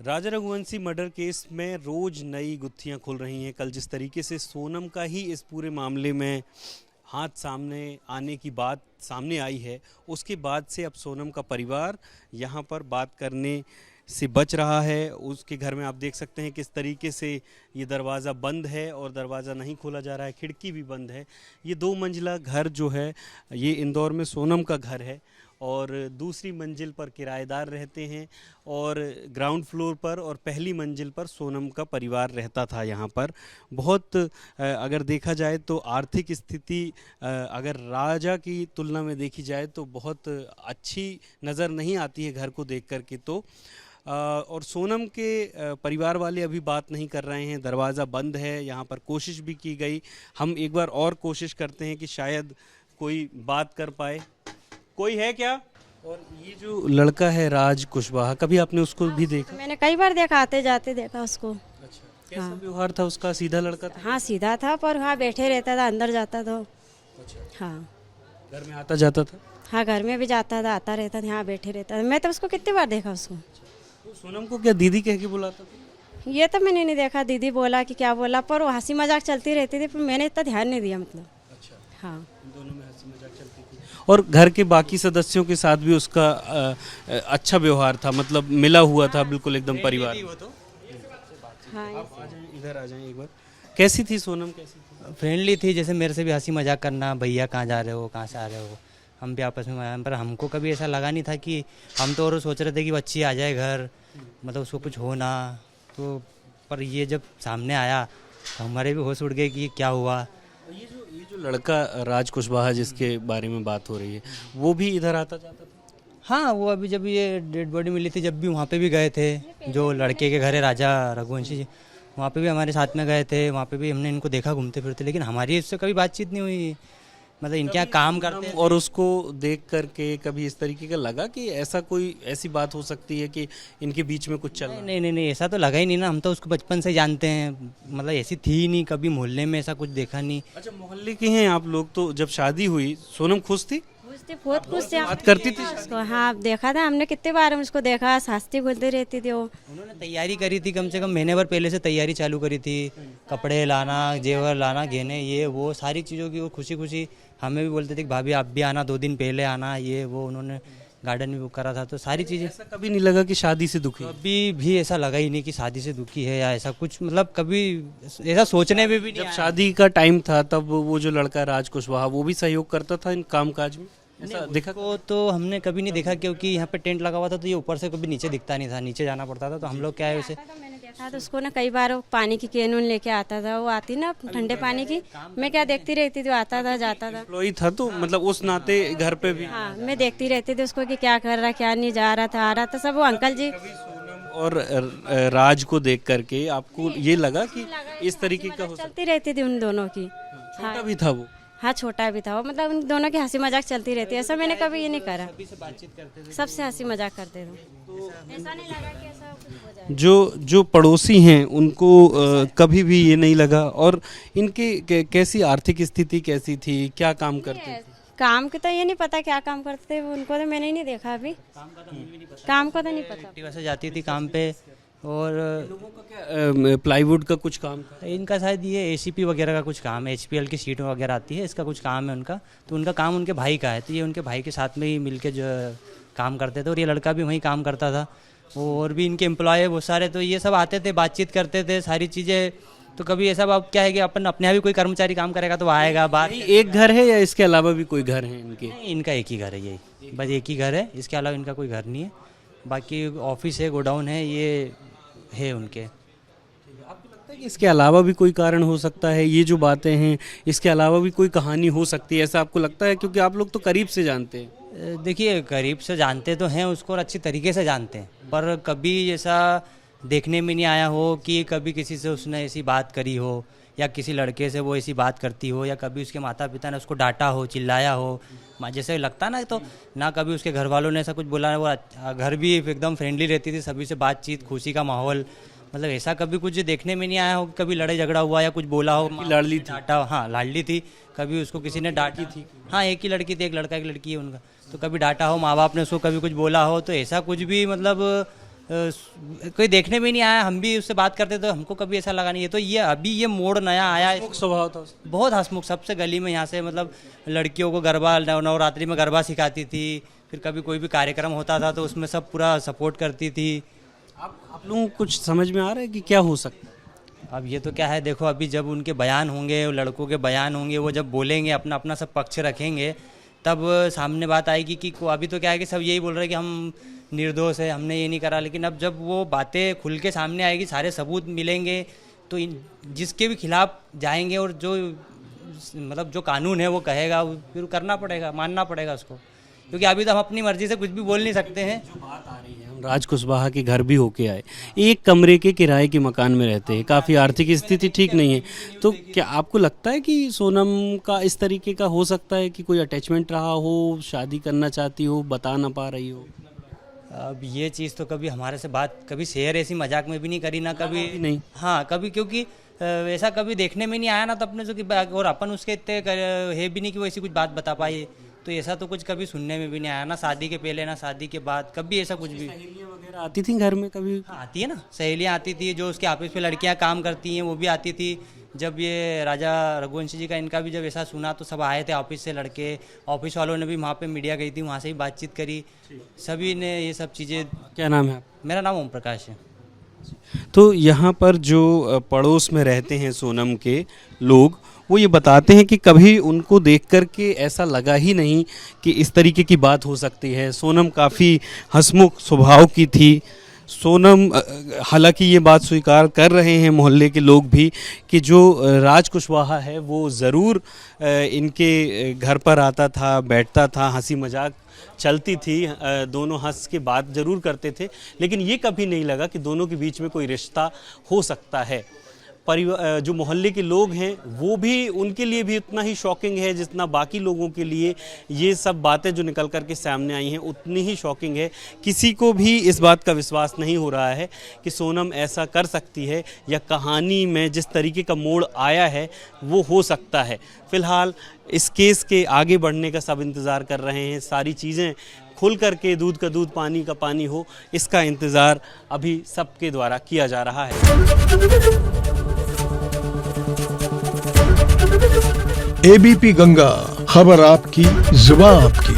राजा Raghuvanshi murder case में रोज नई गुत्थियां खुल रही हैं। कल जिस तरीके से सोनम का ही इस पूरे मामले में हाथ सामने आने की बात सामने आई है, उसके बाद से अब सोनम का परिवार यहाँ पर बात करने से बच रहा है। उसके घर में आप देख सकते हैं किस तरीके से ये दरवाज़ा बंद है और दरवाज़ा नहीं खोला जा रहा है, खिड़की भी बंद है। ये 2 मंजिला घर जो है ये इंदौर में सोनम का घर है और दूसरी मंजिल पर किराएदार रहते हैं और ग्राउंड फ्लोर पर और पहली मंजिल पर सोनम का परिवार रहता था। यहाँ पर बहुत अगर देखा जाए तो आर्थिक स्थिति अगर राजा की तुलना में देखी जाए तो बहुत अच्छी नज़र नहीं आती है घर को देख कर के। तो और सोनम के परिवार वाले अभी बात नहीं कर रहे हैं, दरवाज़ा बंद है। यहाँ पर कोशिश भी की गई, हम एक बार और कोशिश करते हैं कि शायद कोई बात कर पाए। कोई है क्या? और ये जो लड़का है राज कुशवाहा, कभी आपने उसको भी देखा? मैंने कई बार देखा, आते जाते देखा उसको। अच्छा, कैसा व्यवहार था उसका? सीधा लड़का था? हाँ सीधा था, पर वहाँ बैठे रहता था, अंदर जाता था। अच्छा, हाँ घर में आता जाता था? हाँ घर में भी जाता था, आता रहता था, यहाँ बैठे रहता था। मैं तो उसको कितनी बार देखा उसको। तो सोनम को क्या दीदी कह के बुलाता था? ये तो मैंने नहीं देखा, दीदी बोला कि क्या बोला, पर वो हंसी मजाक चलती रहती थी, पर मैंने इतना ध्यान नहीं दिया मतलब। अच्छा, हाँ इन दोनों में हंसी मजाक चलती थी और घर के बाकी सदस्यों के साथ भी उसका अच्छा व्यवहार था, मतलब मिला हुआ था बिल्कुल एकदम परिवार। हाँ आप आ जाएं, इधर आ जाएं एक बार। कैसी थी सोनम, कैसी थी? फ्रेंडली थी, जैसे मेरे से भी हंसी मजाक करना, भैया कहाँ जा रहे हो, कहाँ से आ रहे हो, हम भी आपस में आए। पर हमको कभी ऐसा लगा नहीं था कि हम तो और सोच रहे थे कि बच्ची आ जाए घर, मतलब उसको कुछ हो ना। तो पर ये जब सामने आया तो हमारे भी होश उड़ गए कि ये क्या हुआ। ये जो लड़का राज कुशवाहा जिसके बारे में बात हो रही है, वो भी इधर आता जाता था? हाँ, वो अभी जब ये डेड बॉडी मिली थी, जब भी वहाँ पे भी गए थे, जो लड़के के घर है राजा रघुवंशी जी, वहाँ पे भी हमारे साथ में गए थे। वहाँ पे भी हमने इनको देखा घूमते फिरते, लेकिन हमारी इससे कभी बातचीत नहीं हुई। मतलब इनके यहाँ काम करते हैं। और उसको देख करके कभी इस तरीके का लगा कि ऐसा कोई ऐसी बात हो सकती है कि इनके बीच में कुछ चल रहा है? नहीं नहीं नहीं, ऐसा तो लगा ही नहीं ना, हम तो उसको बचपन से जानते हैं। मतलब ऐसी थी ही नहीं, कभी मोहल्ले में ऐसा कुछ देखा नहीं। अच्छा, मोहल्ले के हैं आप लोग। तो जब शादी हुई सोनम खुश थी? बहुत खुश थे। बात करती थी उसको हाँ देखा था हमने, कितने बार उसको देखा, हंसती बोलती रहती थी वो। उन्होंने तैयारी करी थी, कम से कम महीने भर पहले से तैयारी चालू करी थी। कपड़े लाना, जेवर लाना, गहने, ये वो सारी चीज़ों की वो खुशी खुशी हमें भी बोलते थे कि भाभी आप भी आना, 2 दिन पहले आना, ये वो। उन्होंने गार्डन भी बुक करा था, तो सारी चीज़ें। ऐसा कभी नहीं लगा कि शादी से दुखी? कभी भी ऐसा लगा ही नहीं कि शादी से दुखी है या ऐसा कुछ, मतलब कभी ऐसा सोचने में भी नहीं जब आया। शादी का टाइम था तब वो जो लड़का राज कुशवाहा वो भी सहयोग करता था इन कामकाज में? ऐसा देखा? को तो हमने कभी नहीं देखा, क्योंकि यहाँ पे टेंट लगा हुआ था, तो ये ऊपर से कभी नीचे दिखता नहीं था, नीचे जाना पड़ता था। तो हम लोग क्या है वैसे मैंने देखा तो उसको ना कई बार वो पानी की कैन लेके आता था, वो आती ना ठंडे पानी की, मैं क्या देखती रहती थी, वो आता था जाता था। एम्प्लॉई था तो मतलब उस नाते घर पे भी। हाँ मैं देखती रहती थी उसको कि क्या कर रहा, क्या नहीं, जा रहा था, आ रहा था, सब वो अंकल जी। सोनम और राज को देख करके आपको ये लगा कि इस तरीके का हो सकता? चलती रहती थी उन दोनों की। छोटा भी था वो? हाँ छोटा भी था वो, मतलब उन दोनों की हंसी मजाक चलती रहती है। ऐसा मैंने कभी ये नहीं करा, सबसे हंसी मजाक करते थे। ऐसा नहीं लगा कि ऐसा कुछ हो जाए। जो पड़ोसी हैं उनको कभी भी ये नहीं लगा? और इनकी कैसी आर्थिक स्थिति कैसी थी, क्या काम करते थे? काम की तो ये नहीं पता क्या काम करते थे उनको, तो मैंने ही नहीं देखा अभी। काम का तो नहीं पता। एक्टिवा से जाती थी काम पे। और लोगों का क्या प्लाईवुड का कुछ काम था? इनका शायद ये एसीपी वगैरह का कुछ काम है, एचपीएल की सीट वगैरह आती है, इसका कुछ काम है उनका। तो उनका काम उनके भाई का है, तो ये उनके भाई के साथ में ही मिलके जो काम करते थे। और ये लड़का भी वहीं काम करता था, और भी इनके एम्प्लॉय है बहुत सारे। तो ये सब आते थे, बातचीत करते थे, सारी चीज़ें। तो कभी ऐसा अब क्या है कि अपन अपने यहाँ भी कोई कर्मचारी काम करेगा तो आएगा बात। एक घर है या इसके अलावा भी कोई घर है इनके? नहीं, इनका एक ही घर है, यही बस एक ही घर है, इसके अलावा इनका कोई घर नहीं है। बाकी ऑफिस है, गोडाउन है, ये है उनके। आपको लगता है कि इसके अलावा भी कोई कारण हो सकता है? ये जो बातें हैं इसके अलावा भी कोई कहानी हो सकती है, ऐसा आपको लगता है? क्योंकि आप लोग तो करीब से जानते हैं। देखिए, करीब से जानते तो हैं उसको और अच्छी तरीके से जानते हैं, पर कभी ऐसा देखने में नहीं आया हो कि कभी किसी से उसने ऐसी बात करी हो, या किसी लड़के से वो ऐसी बात करती हो, या कभी उसके माता पिता ने उसको डांटा हो, चिल्लाया हो, जैसे लगता ना। तो ना कभी उसके घर वालों ने ऐसा कुछ बोला। वो घर भी एकदम फ्रेंडली रहती थी, सभी से बातचीत, खुशी का माहौल। मतलब ऐसा कभी कुछ देखने में नहीं आया हो, कभी लड़ाई झगड़ा हुआ या कुछ बोला हो। लाडली थी? डांटा, हाँ लाडली थी। कभी उसको किसी ने डांटी थी? हाँ एक ही लड़की थी, एक लड़का एक लड़की है उनका। तो कभी डांटा हो, माँ बाप ने उसको कभी कुछ बोला हो, तो ऐसा कुछ भी मतलब कोई देखने में नहीं आया, हम भी उससे बात करते तो हमको कभी ऐसा लगा नहीं है। तो ये अभी ये मोड़ नया आया है, स्वभाव था उसका। बहुत हंसमुख, सबसे गली में यहाँ से मतलब लड़कियों को गरबा नवरात्रि में गरबा सिखाती थी, फिर कभी कोई भी कार्यक्रम होता था तो उसमें सब पूरा सपोर्ट करती थी। आप लोगों को कुछ समझ में आ रहा है कि क्या हो सकता है? अब ये तो क्या है, देखो अभी जब उनके बयान होंगे, लड़कों के बयान होंगे, वो जब बोलेंगे अपना अपना सब पक्ष रखेंगे तब सामने बात आएगी कि अभी तो क्या है कि सब यही बोल रहे हैं कि हम निर्दोष है, हमने ये नहीं करा, लेकिन अब जब वो बातें खुल के सामने आएगी, सारे सबूत मिलेंगे तो जिसके भी खिलाफ जाएंगे और जो मतलब जो कानून है वो कहेगा फिर करना पड़ेगा, मानना पड़ेगा उसको, क्योंकि अभी तो हम अपनी मर्जी से कुछ भी बोल नहीं सकते हैं। जो बात आ रही है, हम राज कुशवाहा के घर भी होके आए, एक कमरे के किराए के मकान में रहते हैं, काफ़ी आर्थिक स्थिति ठीक नहीं है। तो क्या आपको लगता है कि सोनम का इस तरीके का हो सकता है कि कोई अटैचमेंट रहा हो, शादी करना चाहती हो, बता ना पा रही हो? अब ये चीज़ तो कभी हमारे से बात कभी शेयर ऐसी मजाक में भी नहीं करी ना कभी नहीं। हाँ कभी, क्योंकि ऐसा कभी देखने में नहीं आया ना, तो अपने जो कि और अपन उसके इतने है भी नहीं कि वो ऐसी कुछ बात बता पाए, तो ऐसा तो कुछ कभी सुनने में भी नहीं आया, ना शादी के पहले ना शादी के बाद, कभी ऐसा कुछ भी। सहेलियाँ वगैरह आती थी घर में कभी? हाँ आती है ना, सहेलियाँ आती थी, जो उसके ऑफिस पे लड़कियाँ काम करती हैं वो भी आती थी। जब ये राजा रघुवंशी जी का इनका भी जब ऐसा सुना तो सब आए थे ऑफिस से लड़के, ऑफिस वालों ने भी वहाँ पे मीडिया गई थी, वहाँ से भी बातचीत करी, सभी ने ये सब चीज़ें। क्या नाम है आपका? मेरा नाम ओम प्रकाश है। तो यहाँ पर जो पड़ोस में रहते हैं सोनम के लोग, वो ये बताते हैं कि कभी उनको देख कर के ऐसा लगा ही नहीं कि इस तरीके की बात हो सकती है। सोनम काफ़ी हंसमुख स्वभाव की थी। सोनम हालांकि ये बात स्वीकार कर रहे हैं मोहल्ले के लोग भी कि जो राज कुशवाहा है वो ज़रूर इनके घर पर आता था, बैठता था, हंसी मजाक चलती थी, दोनों हंस के बात ज़रूर करते थे, लेकिन ये कभी नहीं लगा कि दोनों के बीच में कोई रिश्ता हो सकता है। परिवार जो मोहल्ले के लोग हैं वो भी, उनके लिए भी उतना ही शॉकिंग है जितना बाकी लोगों के लिए ये सब बातें जो निकल कर के सामने आई हैं उतनी ही शॉकिंग है। किसी को भी इस बात का विश्वास नहीं हो रहा है कि सोनम ऐसा कर सकती है या कहानी में जिस तरीके का मोड़ आया है वो हो सकता है। फ़िलहाल इस केस के आगे बढ़ने का सब इंतज़ार कर रहे हैं, सारी चीज़ें खुल करके दूध का दूध पानी का पानी हो, इसका इंतज़ार अभी सबके द्वारा किया जा रहा है। एबीपी गंगा, खबर आपकी, जुबान आपकी।